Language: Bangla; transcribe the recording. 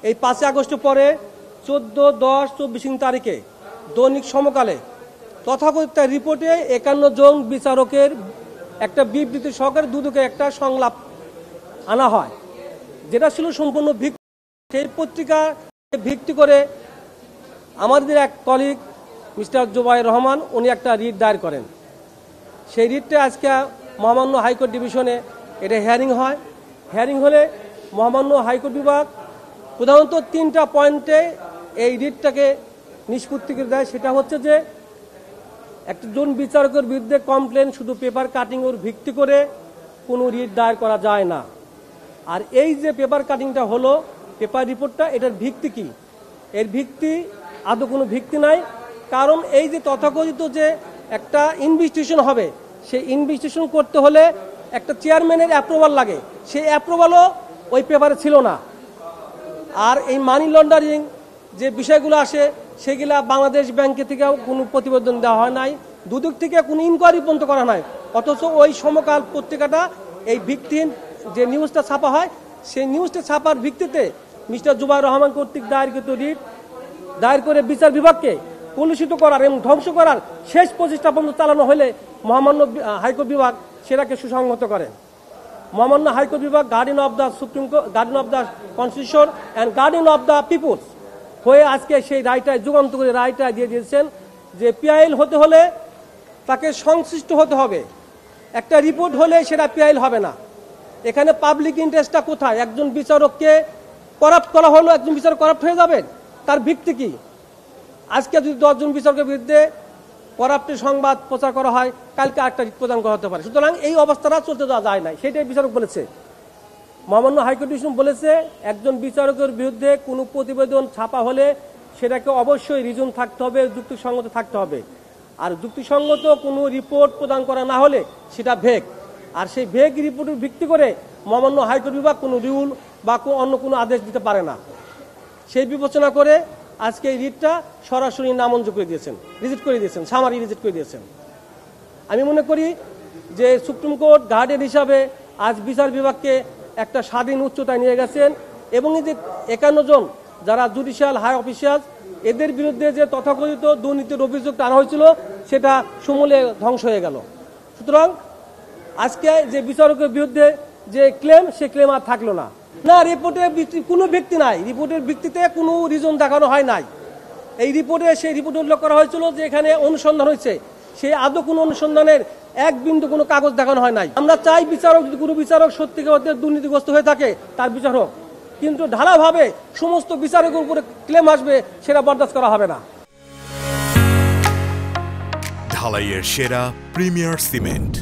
এই 5 আগস্ট পরে 14-10-24 তারিখে দৈনিক সমকালে তথাকথিত রিপোর্টে 51 জন বিচারকের একটা বিবৃতি সহকারে দুদকে একটা সংলাপ আনা হয়, যেটা ছিল সম্পূর্ণ সেই পত্রিকা ভিত্তি করে আমাদের এক কলিগ মিস্টার জুবাইর রহমান উনি একটা রিট দায়ের করেন। সেই রিটটা আজকে মহামান্য হাইকোর্ট ডিভিশনে এটা হিয়ারিং হয়। হিয়ারিং হলে মহামান্য হাইকোর্ট বিভাগ প্রধানত 3টা পয়েন্টে এই রিটটাকে নিষ্পত্তি করে দেয়। সেটা হচ্ছে যে একজন বিচারকের বিরুদ্ধে কমপ্লেন শুধু পেপার কাটিংয়ের ভিত্তি করে কোনো রিট দায়ের করা যায় না। আর এই যে পেপার কাটিংটা হলো, পেপার রিপোর্টটা, এটার ভিত্তি কি? এর ভিত্তি আদৌ কোনো ভিত্তি নাই। কারণ এই যে তথাকথিত যে একটা ইনভেস্টিগেশন হবে, সেই ইনভেস্টিগেশন করতে হলে একটা চেয়ারম্যানের অ্যাপ্রুভাল লাগে, সেই অ্যাপ্রুভালও ওই পেপারে ছিল না। আর এই মানি লন্ডারিং যে বিষয়গুলো আসে সেগুলা বাংলাদেশ ব্যাংকে থেকেও কোনো প্রতিবেদন দেওয়া হয় নাই, দুদক থেকে কোনো ইনকোয়ারি পর্যন্ত করা নাই। অথচ ওই সমকাল পত্রিকাটা এই ভিত্তিহীন যে নিউজটা ছাপা হয়, সেই নিউজটা ছাপার ভিত্তিতে মিস্টার জুবাইর রহমান কর্তৃক দায়েরকৃত রিট দায়ের করে বিচার বিভাগকে কলুষিত করার এবং ধ্বংস করার শেষ প্রচেষ্টা পর্যন্ত চালানো হলে মহামান্য হাইকোর্ট বিভাগ সেটাকে সুসংহত করে। মহামান্য হাইকোর্ট বিভাগ guardian of the supreme court, guardian of the constitution and guardian of the people's হয়ে আজকে সেই রায়টায় যুগান্ত করে রায়টা দিয়ে দিয়েছেন যে পিআইএল হতে হলে তাকে সংশ্লিষ্ট হতে হবে। একটা রিপোর্ট হলে সেটা পিআইএল হবে না। এখানে পাবলিক ইন্টারেস্টটা কোথায়? একজন বিচারককে করাপ্ট করা হলো, একজন বিচারক করাপ্ট হয়ে যাবেন, তার ভিত্তি কি? আজকে যদি 10 জন বিচারকের বিরুদ্ধে করাপ্টের সংবাদ প্রচার করা হয়, কালকে আরেকটা রিট প্রদান করা হতে পারে। সুতরাং এই অবস্থাটা চলতে দেওয়া যায় না, সেটাই বিচারক বলেছে। মহামান্য হাইকোর্ট ডিভিশন বলেছে একজন বিচারকের বিরুদ্ধে কোনো প্রতিবেদন ছাপা হলে সেটাকে অবশ্যই রিজন থাকতে হবে, যুক্তিসঙ্গত থাকতে হবে। আর যুক্তিসঙ্গত কোনো রিপোর্ট প্রদান করা না হলে সেটা ভেগ। আর সেই ভেগ রিপোর্টের ভিত্তি করে মহামান্য হাইকোর্ট বিভাগ কোনো রুল বা অন্য কোনো আদেশ দিতে পারে না। সেই বিবেচনা করে আজকে এই রিটটা সরাসরি নামঞ্জুর করে দিয়েছেন, রিজেক্ট করে দিয়েছেন, সামারি রিজেক্ট করে দিয়েছেন। আমি মনে করি যে সুপ্রিম কোর্ট গার্ডিয়ান হিসাবে আজ বিচার বিভাগকে একটা স্বাধীন উচ্চতায় নিয়ে গেছেন এবং এই যে 51 জন যারা জুডিশিয়াল হাই অফিসিয়াল, এদের বিরুদ্ধে যে তথাকথিত দুর্নীতির অভিযোগ আনা হয়েছিল সেটা সমূলে ধ্বংস হয়ে গেল। সুতরাং আজকে যে বিচারকের বিরুদ্ধে যে ক্লেম, সে ক্লেম আর থাকলো না। না, রিপোর্টের কোনো ভিত্তি নাই, রিপোর্টের ভিত্তিতে কোনো রিজন দেখানো হয় নাই। এই রিপোর্টে সেই রিপোর্টে উল্লেখ করা হয়েছিল যে এখানে অনুসন্ধান হয়েছে, সেই আদৌ কোনো অনুসন্ধানের এক বিন্দু কোনো কাগজ দেখানো হয় নাই। আমরা চাই বিচারক, যদি কোনো বিচারক সত্যিকার দুর্নীতিগ্রস্ত হয়ে থাকে তার বিচার হোক, কিন্তু ঢালাভাবে সমস্ত বিচারকের উপরে ক্লেম আসবে সেটা বরদাস্ত করা হবে না। ঢালাইয়ের সেরা প্রিমিয়ার সিমেন্ট।